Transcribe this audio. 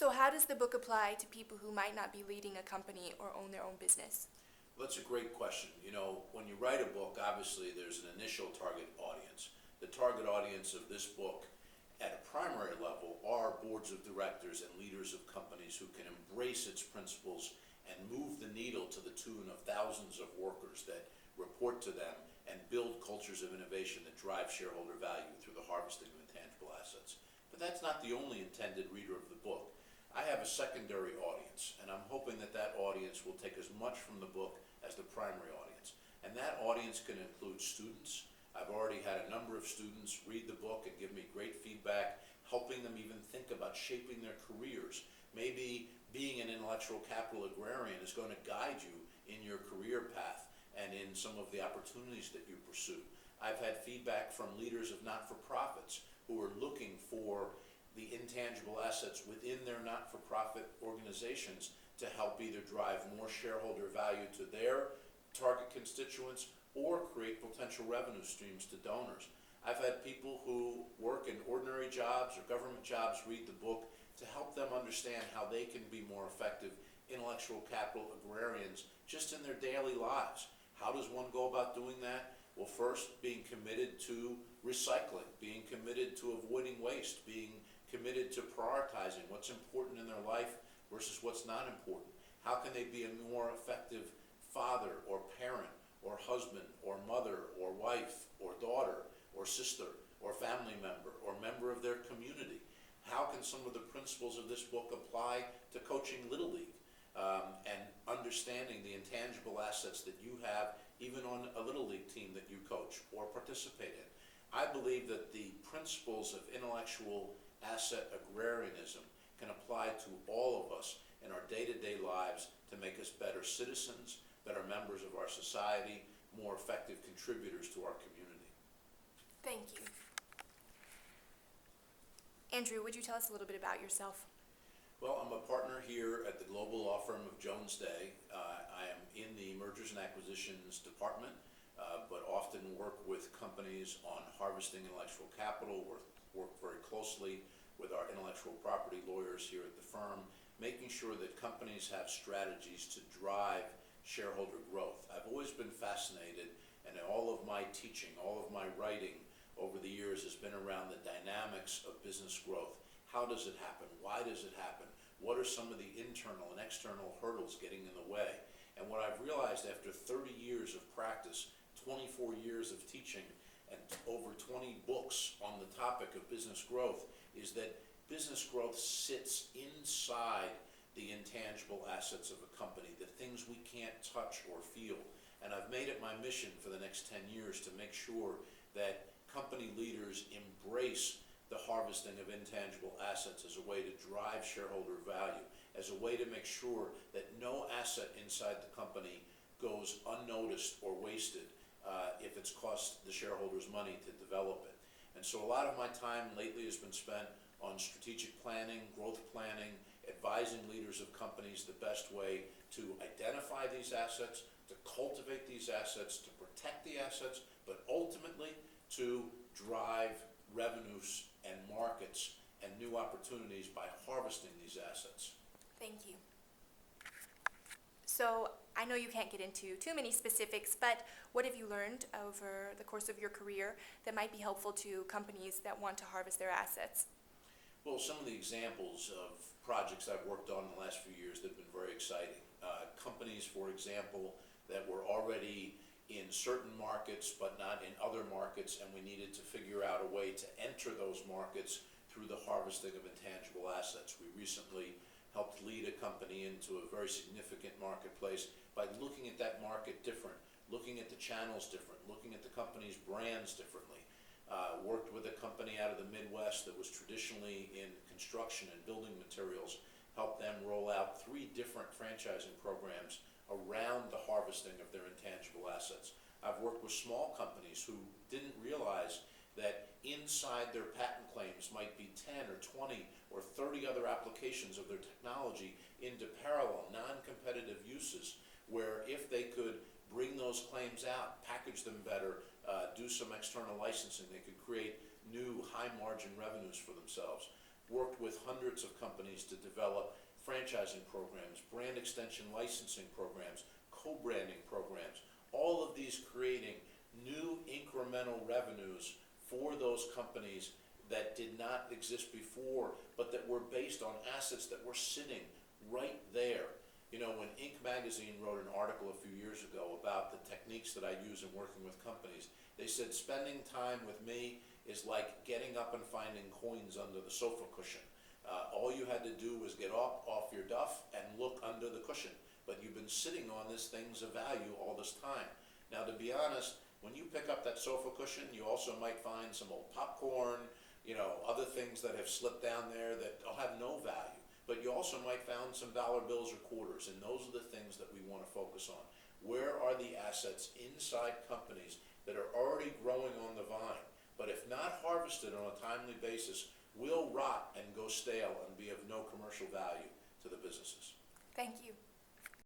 So how does the book apply to people who might not be leading a company or own their own business? Well, that's a great question. When you write a book, obviously there's an initial target audience. The target audience of this book at a primary level are boards of directors and leaders of companies who can embrace its principles and move the needle to the tune of thousands of workers that report to them and build cultures of innovation that drive shareholder value through the harvesting of intangible assets. But that's not the only intended reader of the book. I have a secondary audience, and I'm hoping that that audience will take as much from the book as the primary audience. And that audience can include students. I've already had a number of students read the book and give me great feedback, helping them even think about shaping their careers. Maybe being an intellectual capital agrarian is going to guide you in your career path and in some of the opportunities that you pursue. I've had feedback from leaders of not-for-profits who are looking for the intangible assets within their not-for-profit organizations to help either drive more shareholder value to their target constituents or create potential revenue streams to donors. I've had people who work in ordinary jobs or government jobs read the book to help them understand how they can be more effective intellectual capital agrarians just in their daily lives. How does one go about doing that? Well, first, being committed to recycling, being committed to avoiding waste, being committed to prioritizing what's important in their life versus what's not important. How can they be a more effective father or parent or husband or mother or wife or daughter or sister or family member or member of their community? How can some of the principles of this book apply to coaching Little League and understanding the intangible assets that you have even on a Little League team that you coach or participate in? I believe that the principles of intellectual asset agrarianism can apply to all of us in our day-to-day lives to make us better citizens, better members of our society, more effective contributors to our community. Thank you. Andrew, would you tell us a little bit about yourself? Well, I'm a partner here at the global law firm of Jones Day. I am in the mergers and acquisitions department, but often work with companies on harvesting intellectual capital, work very closely with our intellectual property lawyers here at the firm, making sure that companies have strategies to drive shareholder growth. I've always been fascinated, and all of my teaching, all of my writing over the years has been around the dynamics of business growth. How does it happen? Why does it happen? What are some of the internal and external hurdles getting in the way? And what I've realized after 30 years of practice, 24 years of teaching, and over 20 books on the topic of business growth is that business growth sits inside the intangible assets of a company, the things we can't touch or feel. And I've made it my mission for the next 10 years to make sure that company leaders embrace the harvesting of intangible assets as a way to drive shareholder value, as a way to make sure that no asset inside the company goes unnoticed or wasted if it's cost the shareholders money to develop it. And so a lot of my time lately has been spent on strategic planning, growth planning, advising leaders of companies the best way to identify these assets, to cultivate these assets, to protect the assets, but ultimately to drive revenues and markets and new opportunities by harvesting these assets. Thank you. So I know you can't get into too many specifics, but what have you learned over the course of your career that might be helpful to companies that want to harvest their assets? Well, some of the examples of projects I've worked on in the last few years that have been very exciting. Companies, for example, that were already in certain markets but not in other markets, and we needed to figure out a way to enter those markets through the harvesting of intangible assets. We recently helped lead a company into a very significant marketplace by looking at that market different, looking at the channels different, looking at the company's brands differently. Worked with a company out of the Midwest that was traditionally in construction and building materials, helped them roll out 3 different franchising programs around the harvesting of their intangible assets. I've worked with small companies who didn't realize that inside their patent claims might be 10 or 20 or 30 other applications of their technology into parallel, non-competitive uses, where if they could bring those claims out, package them better, do some external licensing, they could create new high-margin revenues for themselves. worked with hundreds of companies to develop franchising programs, brand extension licensing programs, co-branding programs, all of these creating new incremental revenues for those companies that did not exist before, but that were based on assets that were sitting right there. You know, when Inc. magazine wrote an article a few years ago about the techniques that I use in working with companies, they said spending time with me is like getting up and finding coins under the sofa cushion. All you had to do was get off your duff and look under the cushion, but you've been sitting on this thing's of value all this time. Now, to be honest, when you pick up that sofa cushion, you also might find some old popcorn, you know, other things that have slipped down there that have no value. But you also might find some dollar bills or quarters, and those are the things that we want to focus on. Where are the assets inside companies that are already growing on the vine, but if not harvested on a timely basis, will rot and go stale and be of no commercial value to the businesses? Thank you.